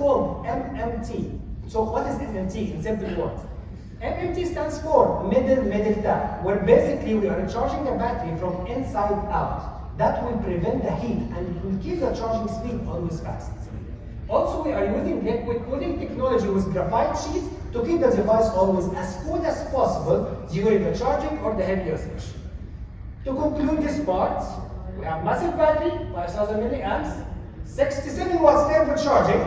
called MMT. So what is MMT in simple words? MMT stands for middle tap, where basically we are charging the battery from inside out. That will prevent the heat and it will keep the charging speed always fast. Also, we are using liquid cooling technology with graphite sheets to keep the device always as cool as possible during the charging or the heavy usage. To conclude this part, we have massive battery, 5000 milliamps, 67 watts thermal charging,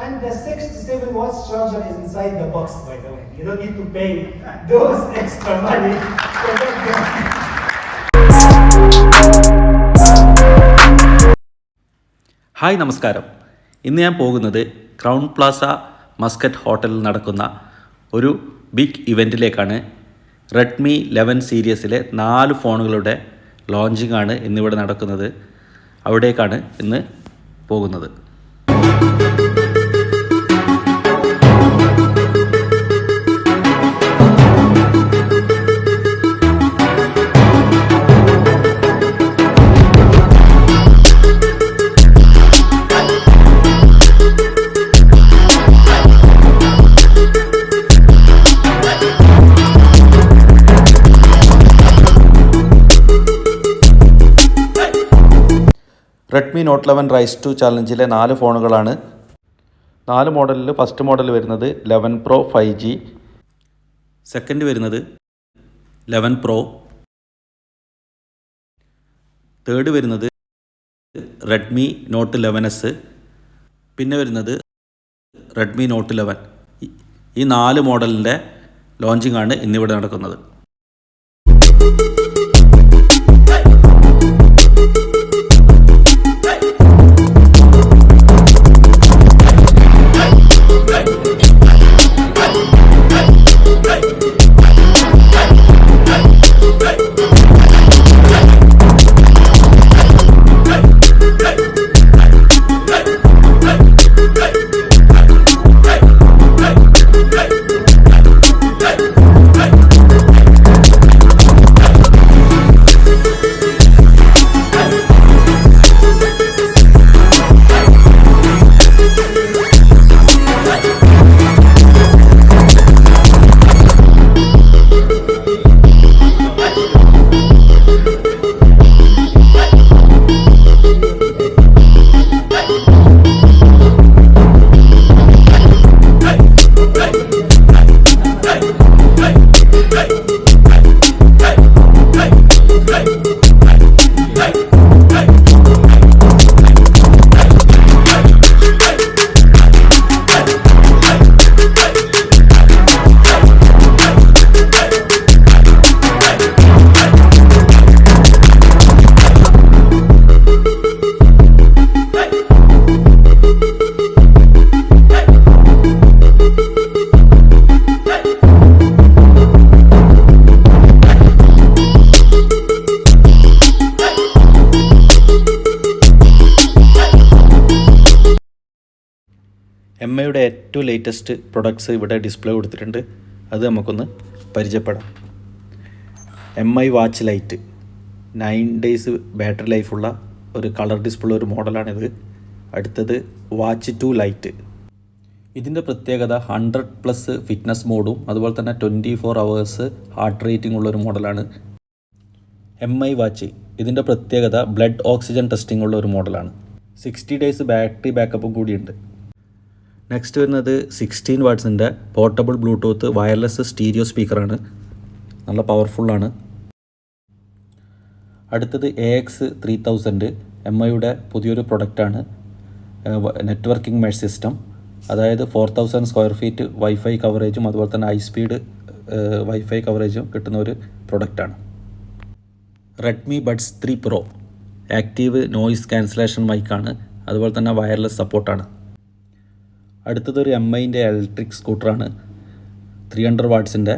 and the 67 watts charger is inside the box, by the way. You don't need to pay those extra money to get them. Hi നമസ്കാരം. ഇന്ന് ഞാൻ പോകുന്നത് crown Plaza Muscat ഹോട്ടലിൽ നടക്കുന്ന ഒരു big ഇവൻറ്റിലേക്കാണ്. Redmi 11 സീരീസിലെ 4 ഫോണുകളുടെ launching ആണ് ഇന്നിവിടെ നടക്കുന്നത്. അവിടേക്കാണ് ഇന്ന് പോകുന്നത്. റെഡ്മി നോട്ട് 11 റൈസ് ടു ചലഞ്ചിലെ 4 ഫോണുകളാണ്. 4 മോഡലിൽ ഫസ്റ്റ് മോഡൽ വരുന്നത് 11 Pro 5G, സെക്കൻഡ് വരുന്നത് 11 Pro, തേർഡ് വരുന്നത് റെഡ്മി നോട്ട് 11S, പിന്നെ വരുന്നത് റെഡ്മി നോട്ട് 11. ഈ 4 മോഡലിൻ്റെ ലോഞ്ചിങ് ആണ് ഇന്നിവിടെ നടക്കുന്നത്. എംഐയുടെ ഏറ്റവും ലേറ്റസ്റ്റ് പ്രൊഡക്ട്സ് ഇവിടെ ഡിസ്പ്ലേ കൊടുത്തിട്ടുണ്ട്. അത് നമുക്കൊന്ന് പരിചയപ്പെടാം. MI watch lite 9 days battery ലൈഫുള്ള ഒരു കളർ ഡിസ്പ്ലേ ഒരു മോഡലാണിത്. അടുത്തത് വാച്ച് 2 ലൈറ്റ്. ഇതിൻ്റെ പ്രത്യേകത 100+ ഫിറ്റ്നസ് മോഡും അതുപോലെ തന്നെ 24 hours ഹാർട്ട് റേറ്റിംഗ് ഉള്ളൊരു മോഡലാണ്. MI വാച്ച് ഇതിൻ്റെ പ്രത്യേകത ബ്ലഡ് ഓക്സിജൻ ടെസ്റ്റിംഗ് ഉള്ള ഒരു മോഡലാണ്. 60 days ബാറ്ററി ബാക്കപ്പും കൂടിയുണ്ട്. നെക്സ്റ്റ് വരുന്നത് 16 വാട്ട്സിൻ്റെ പോർട്ടബിൾ ബ്ലൂടൂത്ത് വയർലെസ് സ്റ്റീരിയോ സ്പീക്കറാണ്. നല്ല പവർഫുള്ളാണ്. അടുത്തത് AX3000 MIയുടെ പുതിയൊരു പ്രൊഡക്റ്റാണ്. നെറ്റ്വർക്കിംഗ് മെഷ് സിസ്റ്റം, അതായത് 4000 സ്ക്വയർ ഫീറ്റ് വൈഫൈ കവറേജും അതുപോലെ തന്നെ ഹൈ സ്പീഡ് വൈഫൈ കവറേജും കിട്ടുന്ന ഒരു പ്രൊഡക്റ്റാണ്. Redmi buds 3 Pro active noise cancellation മൈക്കാണ്. അതുപോലെ തന്നെ വയർലെസ് സപ്പോർട്ടാണ്. അടുത്തതൊരു MIൻ്റെ ഇലക്ട്രിക് സ്കൂട്ടറാണ്. 300 വാട്ട്സിൻ്റെ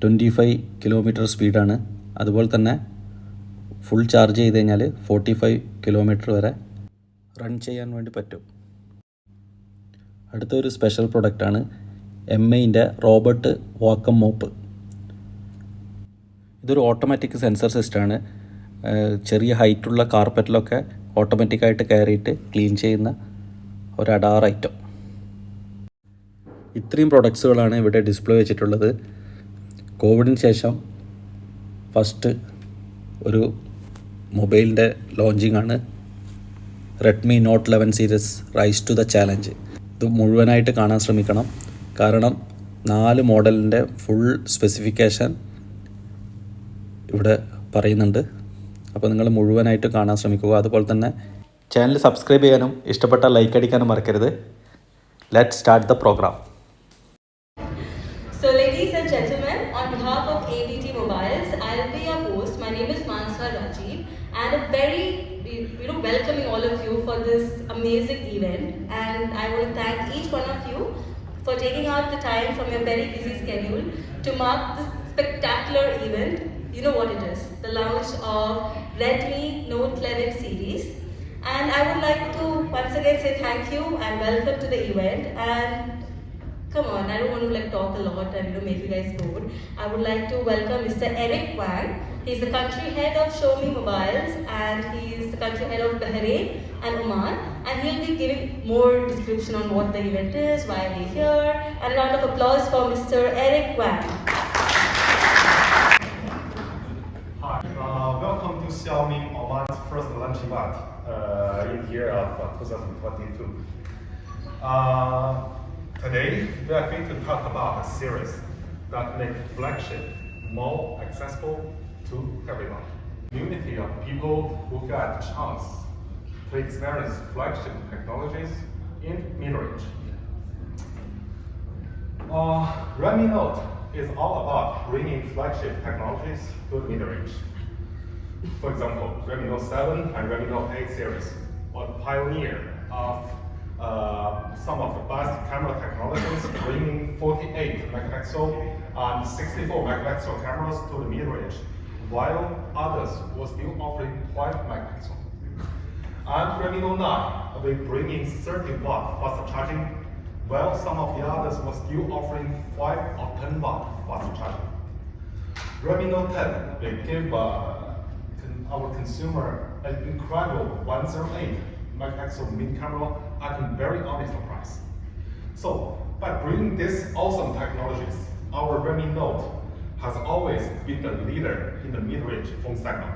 25 km സ്പീഡാണ്. അതുപോലെ തന്നെ ഫുൾ ചാർജ് ചെയ്ത് കഴിഞ്ഞാൽ 45 km വരെ റൺ ചെയ്യാൻ വേണ്ടി പറ്റും. അടുത്തൊരു സ്പെഷ്യൽ പ്രൊഡക്റ്റാണ് MIൻ്റെ റോബോട്ട് വാക്വം മോപ്പ്. ഇതൊരു ഓട്ടോമാറ്റിക് സെൻസർ സിസ്റ്റമാണ്. ചെറിയ ഹൈറ്റുള്ള കാർപ്പറ്റിലൊക്കെ ഓട്ടോമാറ്റിക്കായിട്ട് കയറിയിട്ട് ക്ലീൻ ചെയ്യുന്ന ഒരു അഡാർ ഐറ്റം. ഇത്രയും പ്രൊഡക്ട്സുകളാണ് ഇവിടെ ഡിസ്പ്ലേ വെച്ചിട്ടുള്ളത്. കോവിഡിന് ശേഷം ഫസ്റ്റ് ഒരു മൊബൈലിൻ്റെ ലോഞ്ചിങ് ആണ്. Redmi note 11 series rise to the challenge. ഇത് മുഴുവനായിട്ട് കാണാൻ ശ്രമിക്കണം, കാരണം 4 മോഡലിൻ്റെ ഫുൾ സ്പെസിഫിക്കേഷൻ ഇവിടെ പറയുന്നുണ്ട്. അപ്പോൾ നിങ്ങൾ മുഴുവനായിട്ട് കാണാൻ ശ്രമിക്കുക. അതുപോലെ തന്നെ ചാനൽ സബ്സ്ക്രൈബ് ചെയ്യാനും ഇഷ്ടപ്പെട്ട ലൈക്ക് അടിക്കാനും മറക്കരുത്. Let's start the programme. So ladies and gentlemen, on behalf of ABT Mobiles, I'll be your host. My name is Mansa Rajiv, and a very welcoming all of you for this amazing event. And I want to thank each one of you for taking out the time from your very busy schedule to mark this spectacular event. You know what it is, the launch of Redmi Note 11 series. And I would like to once again say thank you and welcome to the event. And come on, I don't want to talk a lot and make you guys bored. I would like to welcome Mr. Eric Wang. He's the country head of Xiaomi Mobiles, and he's the country head of Bahrain and Oman. And he'll be giving more description on what the event is, why we're here. And a round of applause for Mr. Eric Wang. Hi, welcome to Xiaomi Oman's first launch event in the year of 2022. Today, we are going to talk about a series that makes flagship more accessible to everyone. Community of people who get a chance to experience flagship technologies in mid-range. Redmi Note is all about bringing flagship technologies to the mid-range. For example, Redmi Note 7 and Redmi Note 8 series were pioneer of some of the best camera technologies, bringing 48 megapixel and 64 megapixel cameras to the mid-range, while others were still offering 5 megapixel. And Redmi Note 9 will bring in 30-watt faster charging, while some of the others were still offering 5 or 10-watt faster charging. Redmi Note 10 will give our consumer an incredible 108 megapixel mid camera at a very honest price. So, by bringing these awesome technologies, our Redmi Note has always been the leader in the mid-range phone segment.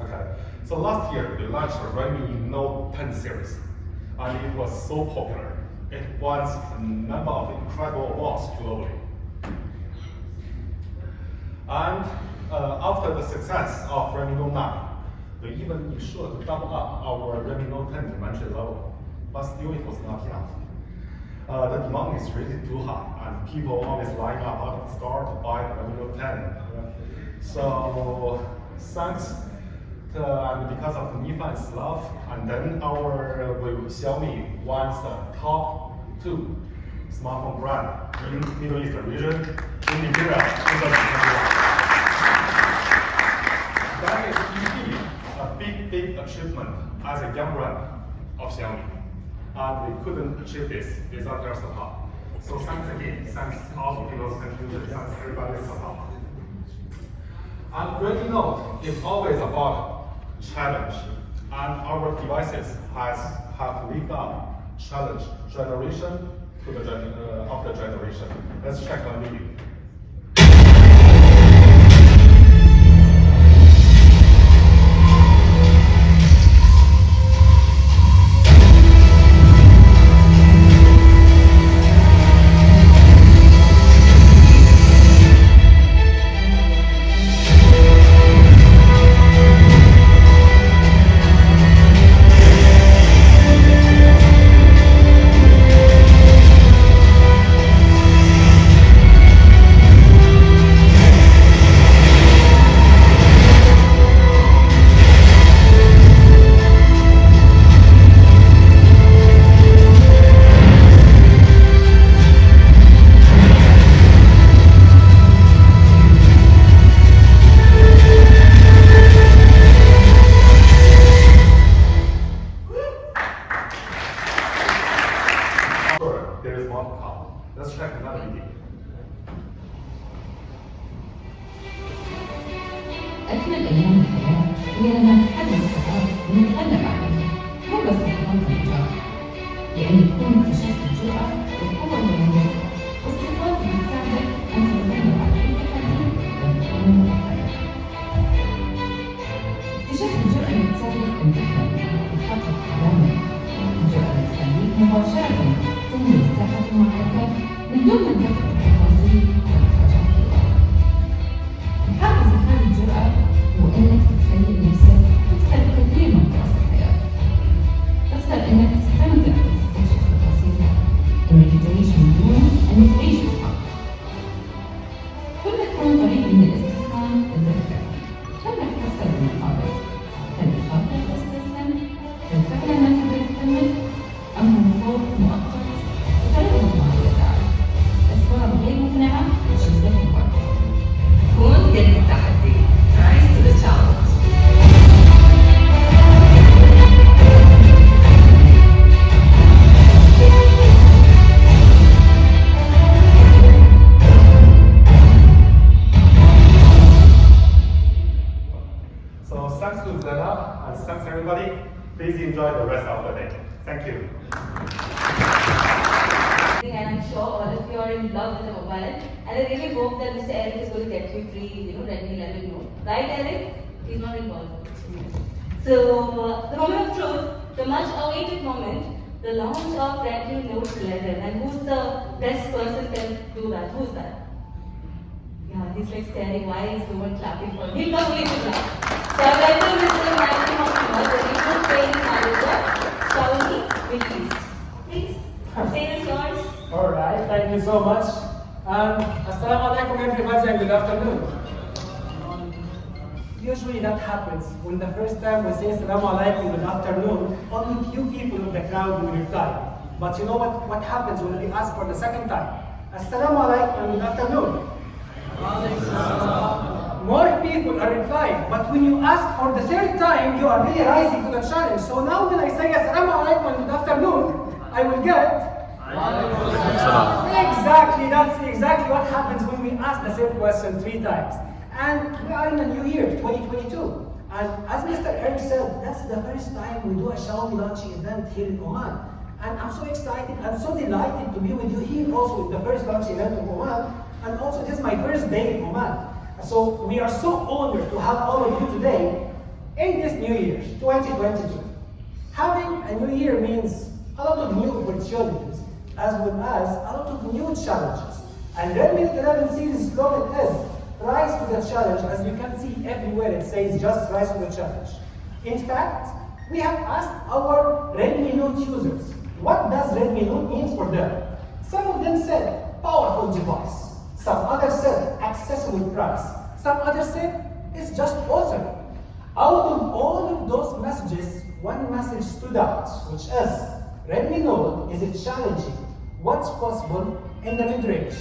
Okay, so last year we launched the Redmi Note 10 series, and it was so popular. It won a number of incredible awards globally. And after the success of Redmi Note 9, we even ensured to double up our Redmi Note 10 inventory level, but still it was not enough. The demand is really too high, and people always line up out of the store to buy the Redmi Note 10. So thanks to, and because of the Nifan's love, and then our Xiaomi won the top 2 smartphone brand in Middle East region in the year 2021. That is indeed a big achievement as a young brand of Xiaomi, and we couldn't achieve this without their support. So thanks again, thanks all the people who contributed, thanks everybody's support. And Redmi Note is always about challenge, and our devices have lived up challenge generation to the after generation. Let's check one video. Let's check another video. أجمل أيام الحياة هي لما نتحدث سوا ونتغلب عليها، مو بس نحط النجاح. لأن تكون اكتشفت الجرأة والقوة البدنية والصفات اللي تساعدك أن تتغلب على أي تحدي وتكون مبكرا. اكتشفت الجرأة اللي تساعدك أن تحلم وتحقق أحلامك. الجرأة اللي تخليك مباشرة تنزل ساحة المعركة من دون ما تدقق التفاصيل والمفاجآت. حافز هذه الجرأة هو إنك تتخيل نفسك تكسر كثير من فرص الحياة. تخسر إنك تستمتع وتستكشف تفاصيلها، إنك تعيش من دون أن تعيش الحق. كل تكون طريق من الاستسلام للذكر. خلك تخسر بالمقابل. هل بخاطرك تستسلم؟ هل فعلا ما تقدر تكمل؟ أم هو خوف مؤقت وتردد مع الوقائع؟ أسباب غير مقنعة وشدة الوقت. كون قد التحدي. Rise to the challenge. So thanks to Zena and thanks everybody. Please enjoy the rest of the day. Thank you. And I'm sure all of you are in love with the mobile. And I really hope that Mr. Eric is going to get you free, Redmi 11 Note. Right, Eric? He's not involved. So, the moment of truth, the much awaited moment, the launch of Redmi Note 11. And who's the best person can do that? Who's that? Yeah, he's like staring. Why is no one clapping for him? He'll come later clap. So, I welcome Mr. Matthew Mohammed, the regional training manager, Saudi, Middle East. Please, say the yours. All right, thank you so much. Assalamu alaikum everybody and good afternoon. Usually that happens when the first time we say Assalamu alaikum good afternoon, only few people in the crowd will reply. But you know what happens when we ask for the second time? Assalamu alaikum and good afternoon. More people are replying, but when you ask for the third time, you are really rising to the challenge. So now when I say Assalamu alaikum and good afternoon, I will get exactly, that's exactly what happens when we ask the same question 3 times. And we are in a new year, 2022. And as Mr. Eric said, that's the first time we do a Xiaomi launching event here in Oman. And I'm so excited and so delighted to be with you here also with the first launch event of Oman. And also this is my first day in Oman. So we are so honored to have all of you today in this new year, 2022. Having a new year means a lot of new opportunities, as well as a lot of new challenges. And Redmi 11 series slogan is Rise to the Challenge. As you can see everywhere it says just Rise to the Challenge. In fact, we have asked our Redmi Note users, what does Redmi Note mean for them? Some of them said powerful device. Some others said accessible price. Some others said it's just awesome. Out of all of those messages, one message stood out, which is Redmi Note is challenging what's possible in the mid-range.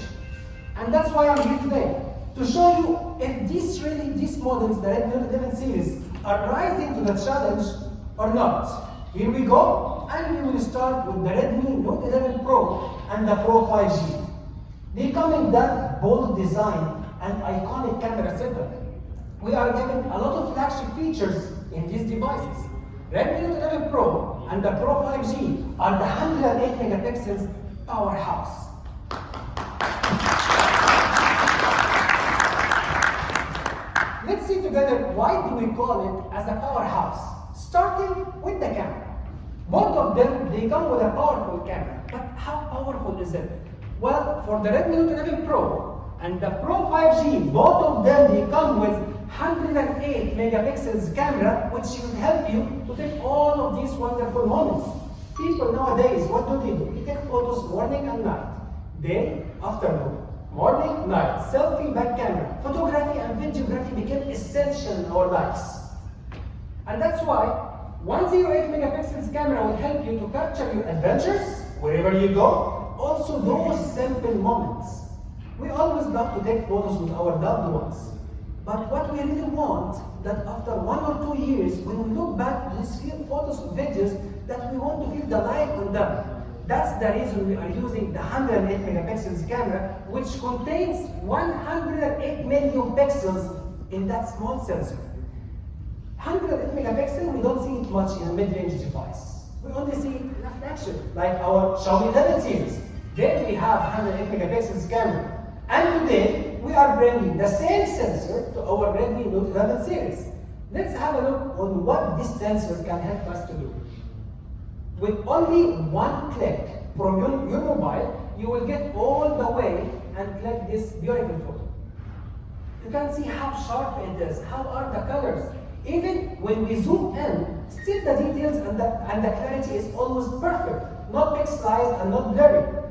And that's why I'm here today, to show you if these models, the Redmi Note 11 series, are rising to the challenge or not. Here we go, and we will start with the Redmi Note 11 Pro and the Pro 5G. Becoming that bold design and iconic camera setup, we are given a lot of flagship features in these devices. Redmi Note 11 Pro and the Pro 5G are the 108 megapixels powerhouse. Let's see together why do we call it as a powerhouse. Starting with the camera. Both of them, they come with a powerful camera, but how powerful is it? Well, for the Redmi Note 11 Pro and the Pro 5G, both of them, they come with 108 megapixels camera, which will help you to take all of these wonderful moments. People nowadays, what do? They take photos morning and night, day, afternoon, morning, night, selfie, back camera. Photography and videography became essential in our lives. And that's why 108 megapixels camera will help you to capture your adventures, wherever you go, also those simple moments. We always love to take photos with our loved ones. But what we really want, that after 1 or 2 years, when we look back to these photos and videos, that we want to feel the life on them. That's the reason we are using the 108 megapixels camera, which contains 108 million pixels in that small sensor. 108 megapixels, we don't see it much in a mid-range device. we only see a fraction, like our Xiaomi 11 series. There we have 108 megapixels camera. And today, we are bringing the same sensor to our Redmi Note 11 series. Let's have a look on what this sensor can help us to do. With only one click from your mobile, you will get all the way and click this beautiful photo. You can see how sharp it is, how are the colors. Even when we zoom in, still the details and the clarity is almost perfect, not pixelized and not blurry.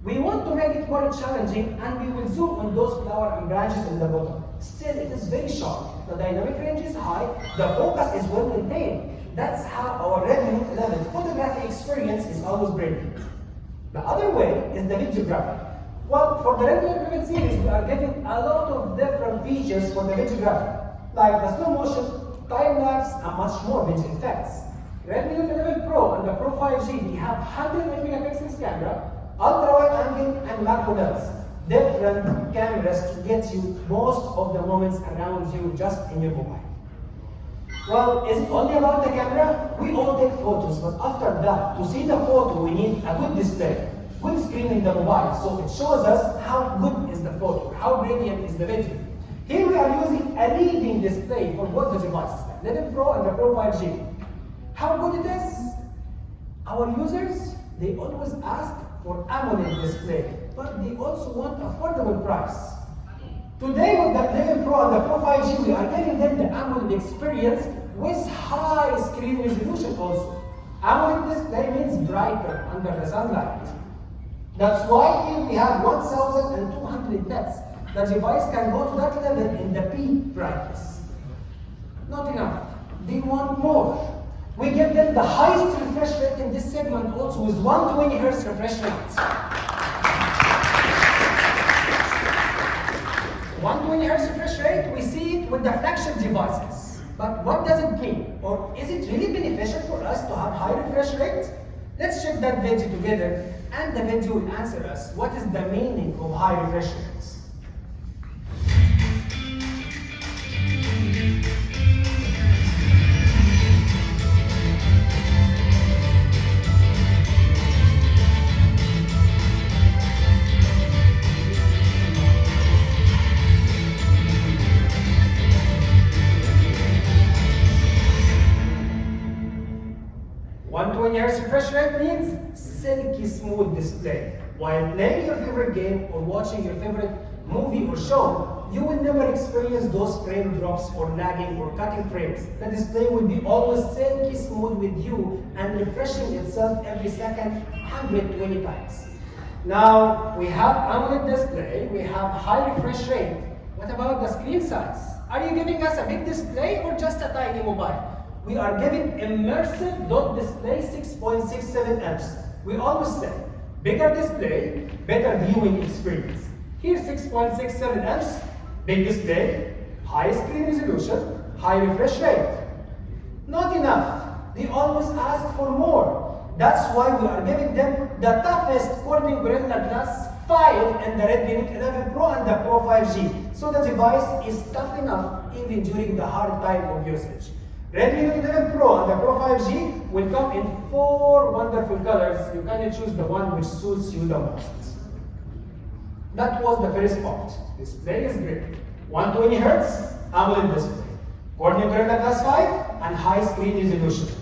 We want to make it more challenging, and we will zoom on those flowers and branches in the bottom. Still, it is very sharp. The dynamic range is high. The focus is well maintained. That's how our Redmi Note 11 photography experience is always brilliant. The other way is the videography. Well, for the Redmi Note 11 series, we are getting a lot of different features for the videography, like the slow motion, time lapse, and much more video effects. Redmi Note 11 Pro and the Pro 5G, we have 108 megapixels camera, ultra-wide angle, and macro lens. Different cameras to get you most of the moments around you just in your mobile. Well, is it only about the camera? We all take photos, but after that, to see the photo, we need a good display, good screen in the mobile, so it shows us how good is the photo, how brilliant is the video. Here we are using a leading display for both the devices, the 11 Pro and the Pro 5G. How good it is? Our users, they always ask for AMOLED display, but they also want affordable price. Today with the 11 Pro and the Pro 5G, we are giving them the AMOLED experience with high screen resolution also. AMOLED display means brighter under the sunlight. That's why here we have 1200 nits. The device can go to that level in the peak brightness. Not enough. They want more. We give them the highest refresh rate in this segment also with 120 Hz refresh rate. 120 Hz refresh rate, we see it with the flagship devices. But what does it mean? Or is it really beneficial for us to have high refresh rate? Let's check that video together, and the video will answer us what is the meaning of high refresh rates. Hz refresh rate means silky smooth display. While playing your favorite game or watching your favorite movie or show, you will never experience those frame drops or lagging or cutting frames. The display will be always silky smooth with you and refreshing itself every second 120 times. Now, we have AMOLED display, we have high refresh rate. What about the screen size? Are you giving us a big display or just a tiny mobile? We are giving immersive dot display 6.67 inches. We always say, bigger display, better viewing experience. Here 6.67 inches, big display, high screen resolution, high refresh rate. Not enough. They always ask for more. That's why we are giving them the toughest Corning Gorilla Glass 5 in the Redmi Note 11 Pro and the Pro 5G. So the device is tough enough even during the hard time of usage. Redmi Note 11 Pro and the Pro 5G will come in 4 wonderful colors. You can choose the one which suits you the most. That was the first part. Display is great. 120 Hz AMOLED display, Corning Gorilla Glass 5, and high screen resolution.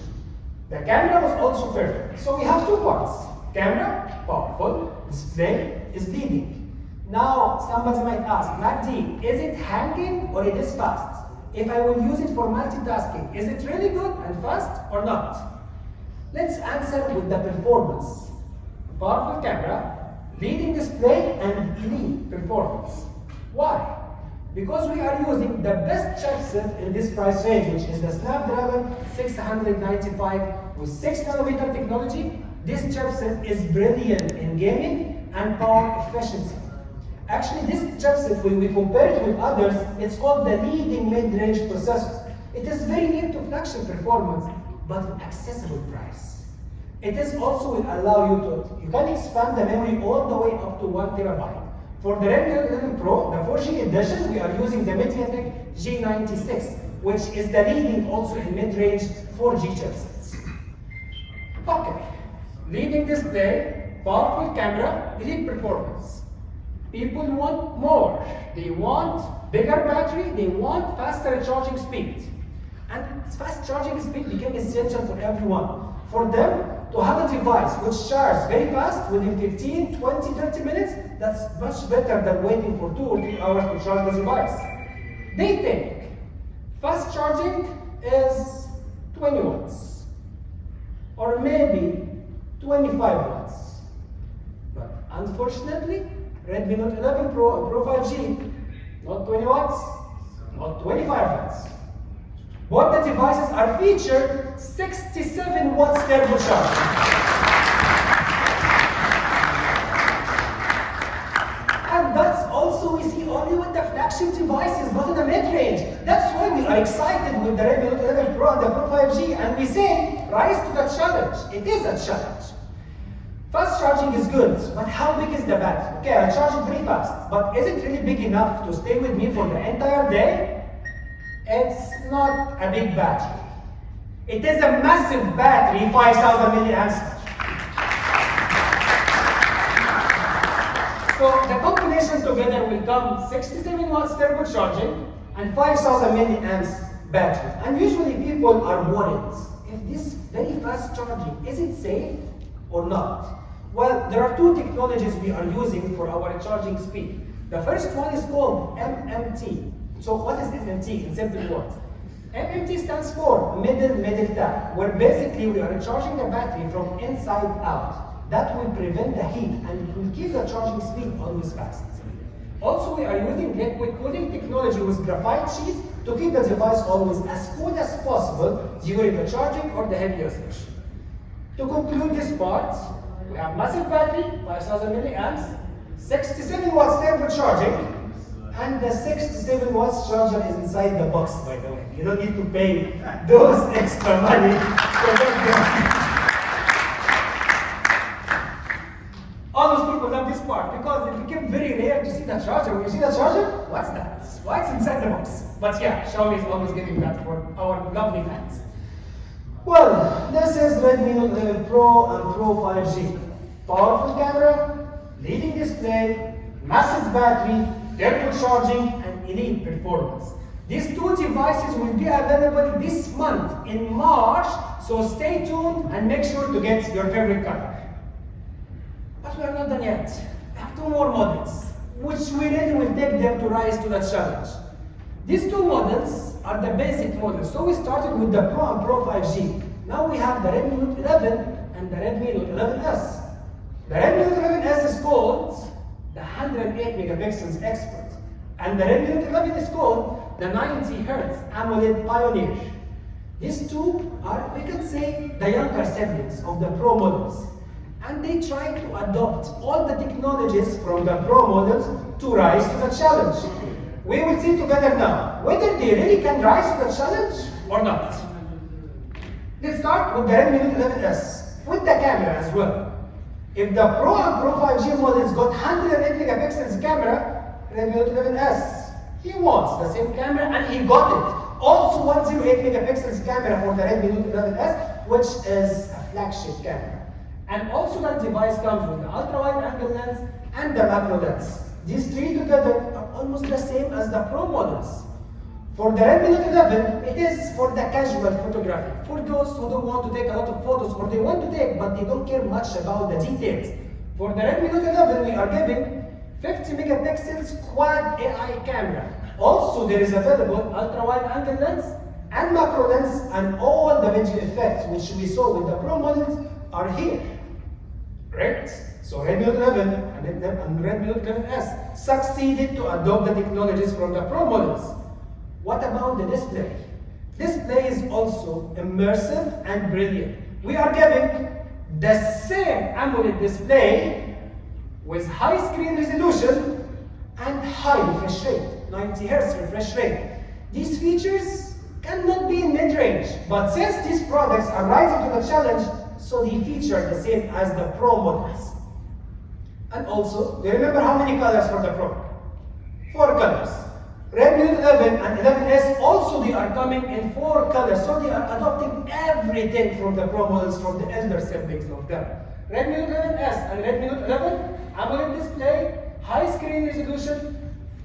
The camera was also perfect. So we have 2 parts. Camera, powerful. Display is leading. Now somebody might ask, Magdi, is it hanging or it is fast? If I will use it for multitasking, is it really good and fast or not? Let's answer with the performance. Powerful camera, leading display, and elite performance. Why? Because we are using the best chipset in this price range, which is the Snapdragon 695 with 6nm technology. This chipset is brilliant in gaming and power efficiency. Actually, this chipset, when we compare it with others, it's called the leading mid-range processor. It is very near to flagship performance, but at accessible price. It is also will allow you can expand the memory all the way up to 1 terabyte. For the Redmi Note 11 Pro, the 4G edition, we are using the MediaTek G96, which is the leading also in mid-range 4G chipsets. Okay. Leading display, powerful camera, elite performance. People want more. They want bigger battery, they want faster charging speed. And fast charging speed became essential for everyone. For them to have a device which charges very fast within 15, 20, 30 minutes, that's much better than waiting for 2 or 3 hours to charge the device. They think fast charging is 20 watts or maybe 25 watts. But unfortunately, Redmi Note 11 Pro and Pro 5G, not 20 watts, not 25 watts. Both the devices are featured 67 watts turbocharging. And that's also we see only with the flagship devices, not in the mid-range. That's why we are excited with the Redmi Note 11 Pro and the Pro 5G, and we say, rise to the challenge. It is a challenge. Fast charging is good, but how big is the battery? Okay, I'll charge it very fast, but is it really big enough to stay with me for the entire day? It's not a big battery. It is a massive battery, 5,000 milliamps. So the combination together will come 67 watts turbocharging and 5,000 milliamps battery. And usually people are worried if this very fast charging, is it safe or not? Well, there are 2 technologies we are using for our charging speed. The first one is called MMT. So what is MMT in simple words? MMT stands for middle tap, where basically we are charging the battery from inside out. That will prevent the heat and it will keep the charging speed always fast. Also, we are using liquid cooling technology with graphite sheets to keep the device always as cool as possible during the charging or the heavy usage. To conclude this part, we have massive battery, 5,000 milliamps, 67 watts turbocharging, and the 67 watts charger is inside the box, by the way. You don't need to pay those extra money for that. Almost people love this part because it became very rare to see the charger. When you see the charger, what's that? Why it's inside the box? But yeah, Xiaomi is always giving that for our lovely fans. Well, this is Redmi Note 11 Pro and Pro 5G. Powerful camera, leading display, massive battery, turbocharging, and elite performance. These 2 devices will be available this month in March, so stay tuned and make sure to get your favorite color. But we are not done yet. We have 2 more models, which we really will take them to rise to the challenge. These 2 models are the basic models. So we started with the Pro and Pro 5G. Now we have the Redmi Note 11 and the Redmi Note 11S. The Redmi Note 11S is called the 108 megapixels Expert, and the Redmi Note 11 is called the 90 Hz AMOLED Pioneer. These 2 are, we can say, the younger siblings of the Pro models, and they try to adopt all the technologies from the Pro models to rise to the challenge. We will see together now whether they really can rise to the challenge or not. Let's start with the Redmi Note 11S, with the camera as well. If the Pro and Pro 5G models got 108 megapixels camera, Redmi Note 11S, he wants the same camera and he got it. Also 108 megapixels camera for the Redmi Note 11S, which is a flagship camera. And also that device comes with the ultra-wide angle lens and the macro lens. These 3 together are almost the same as the Pro models. For the Redmi Note 11, it is for the casual photography. For those who don't want to take a lot of photos, or they want to take but they don't care much about the details. For the Redmi Note 11, we are giving 50 megapixels quad AI camera. Also, there is available ultra-wide angle lens and macro lens, and all the visual effects which we saw with the Pro models are here. Great. So Redmi Note 11 and Redmi Note 11S succeeded to adopt the technologies from the Pro models. What about the display? Display is also immersive and brilliant. We are giving the same AMOLED display with high screen resolution and high refresh rate, 90 Hz refresh rate. These features cannot be in mid-range, but since these products are rising to the challenge, so they feature the same as the Pro models. And also, do you remember how many colors for the Pro? 4 colors. Redmi Note 11 and 11S also they are coming in 4 colors, so they are adopting everything from the Pro models from the elder siblings of them. Redmi Note 11S and Redmi Note 11 AMOLED display, high screen resolution,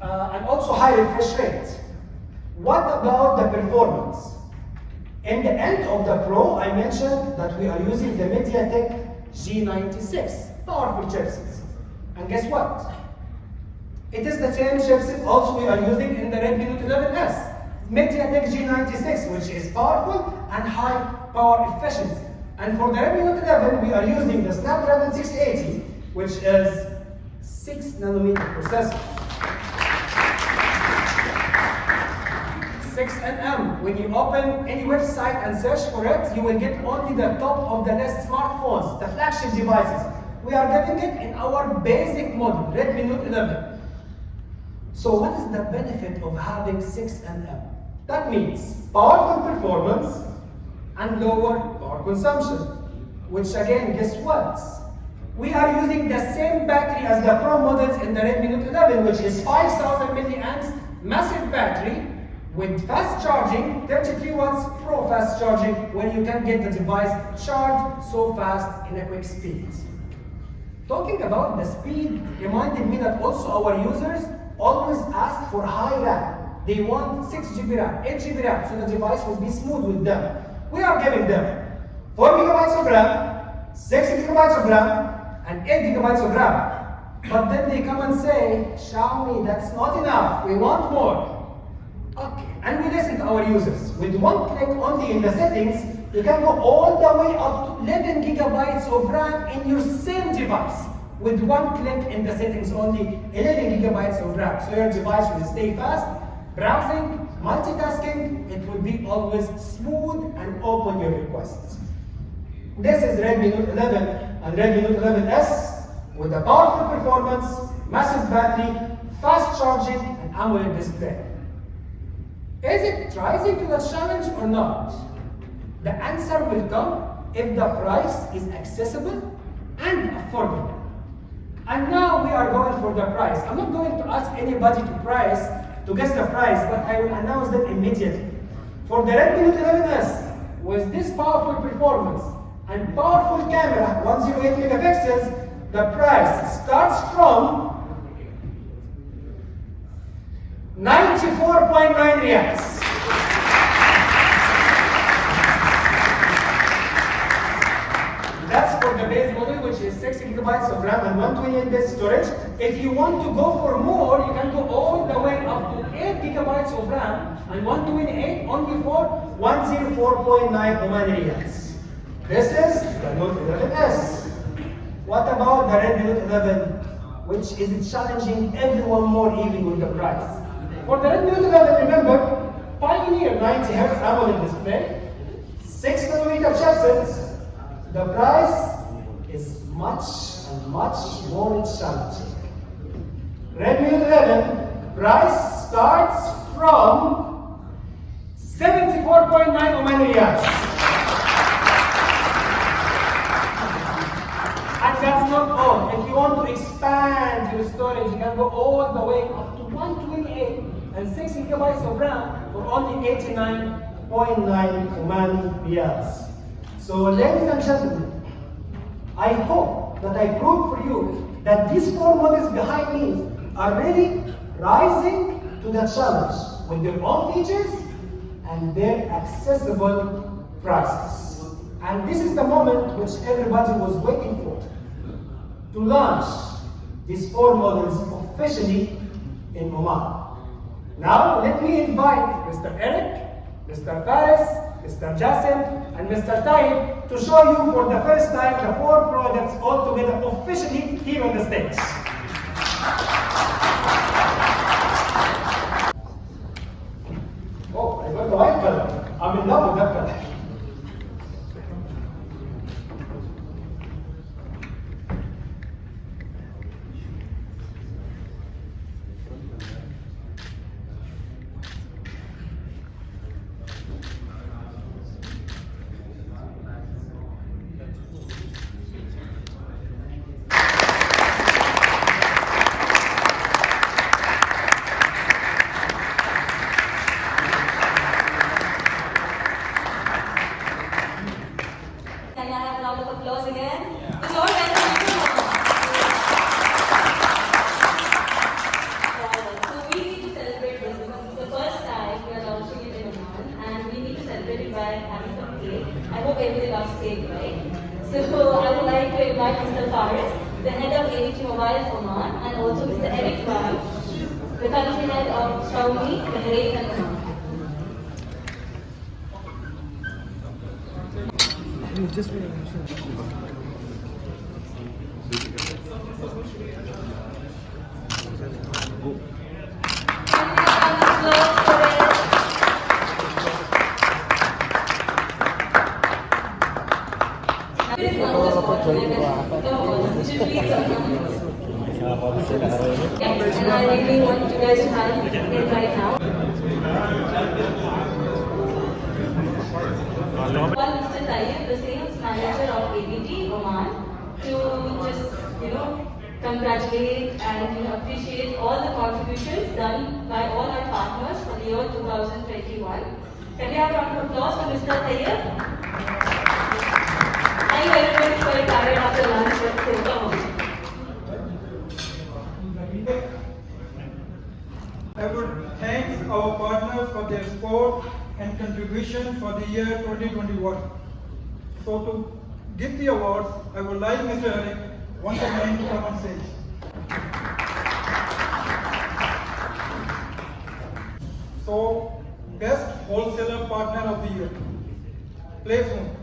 and also high refresh rate. What about the performance? In the end of the Pro, I mentioned that we are using the MediaTek G96 powerful chipsets. And guess what? It is the same chipset also we are using in the Redmi Note 11S. MediaTek G96, which is powerful and high power efficiency. And for the Redmi Note 11, we are using the Snapdragon 680, which is 6 nanometer processor. 6nm. When you open any website and search for it, you will get only the top of the list smartphones, the flagship devices. We are getting it in our basic model, Redmi Note 11. So what is the benefit of having 6nm? That means powerful performance and lower power consumption. Which again, guess what? We are using the same battery as the Pro models in the Redmi Note 11, which is 5000 milliamps, massive battery, with fast charging, 33 watts Pro fast charging, where you can get the device charged so fast in a quick speed. Talking about the speed reminded me that also our users always ask for high RAM. They want 6 GB RAM, 8 GB RAM, so the device will be smooth with them. We are giving them 4 GB of RAM, 6 GB of RAM, and 8 GB of RAM. But then they come and say, Xiaomi, that's not enough, we want more. Okay, and we listen to our users. With one click only in the settings, you can go all the way up to 11 gigabytes of RAM in your same device. With one click in the settings only, 11 gigabytes of RAM. So your device will stay fast, browsing, multitasking, it will be always smooth and open your requests. This is Redmi Note 11 and Redmi Note 11S with a powerful performance, massive battery, fast charging, and AMOLED display. Is it rising to the challenge or not? The answer will come if the price is accessible and affordable. And now we are going for the price. I'm not going to ask anybody to guess the price, but I will announce that immediately. For the Redmi Note 11S, with this powerful performance and powerful camera, 108 megapixels, the price starts from 94.9 riyals. That's for the base model, which is 6 gigabytes of RAM and 128 bit storage. If you want to go for more, you can go all the way up to 8 gigabytes of RAM and 128 only for 104.9 Oman riyals. This is the Note 11S. What about the Redmi Note 11, which is challenging everyone more even with the price? For the Redmi Note 11, remember, Pioneer 90 Hz AMOLED display, 6 nanometer chipsets. The price is much and much more challenging. Redmi Note 11 price starts from 74.9 Oman riyals. And that's not all. If you want to expand your storage, you can go all the way up to 128 and 6 gigabytes of RAM for only 89.9 Oman riyals. So ladies and gentlemen, I hope that I proved for you that these 4 models behind me are really rising to the challenge with their own features and their accessible prices. And this is the moment which everybody was waiting for, to launch these 4 models officially in Oman. Now let me invite Mr. Eric, Mr. Faris, Mr. Jassim, and Mr. Taib to show you for the first time the 4 products all together officially here on the stage. Oh, I got the white color. I'm in love with that color. Mr. Faris, the head of ABT Mobiles Oman, and also Mr. Eric Bai, the country head of Xiaomi, Bahrain and Oman. And I really want you guys to have it right now. Call Mr. Tayyip, the sales manager of ABT Oman, to just congratulate and appreciate all the contributions done by all our partners for the year 2021. Can we have a round of applause for Mr. Tayyip? I know everybody's very tired after lunch, but still, come on. I would thank our partners for their support and contribution for the year 2021. So to give the awards, I would like Mr. Eric once again to come on stage. So, Best Wholesaler Partner of the Year. Play phone.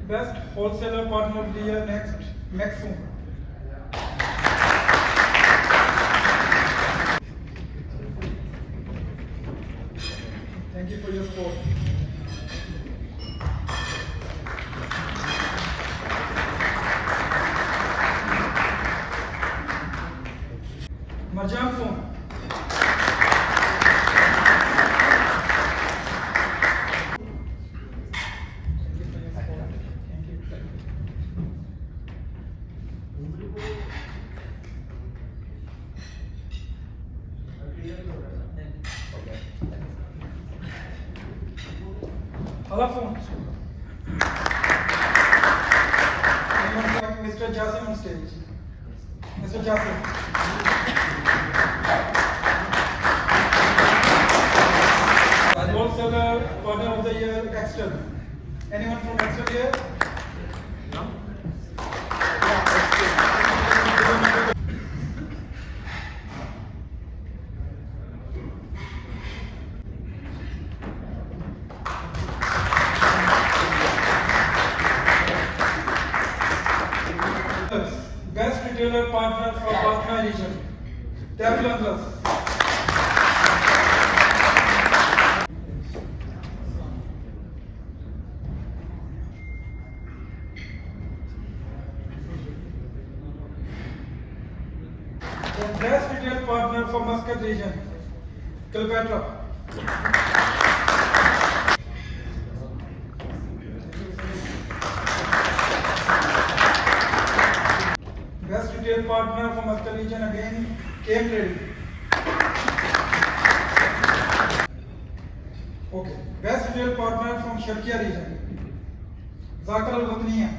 Best Wholesaler Partner of the Year next, Maxum. Thank you for your support. Marjan phone. Hello phone. Mr. Jasim on stage. Mr. Jasim. Wholesaler Partner of the Year, Exton. Anyone from Exton here? No? Best Retailer Partner for Patna region. TECH&VLOG. The Best Retail Partner for Muscat region. Cleopatra. Best Retail Partner for Muscat region again, came ready. Okay. Best Retail Partner from Sharkia region. Zakar al-Watniya.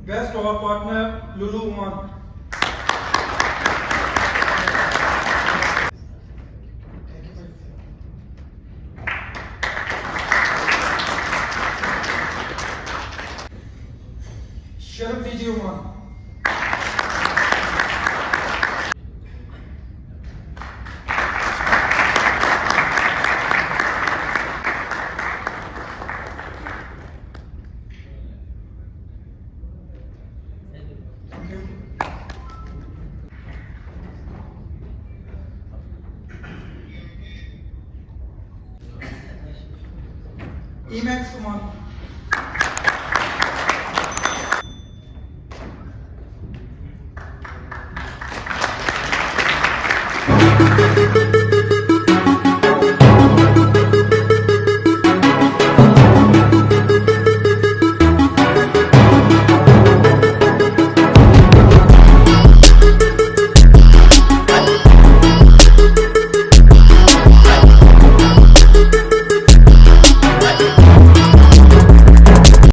Best of our partner, Lulu Oman. Sharaf DJ Oman. Emax Oman. Thank you.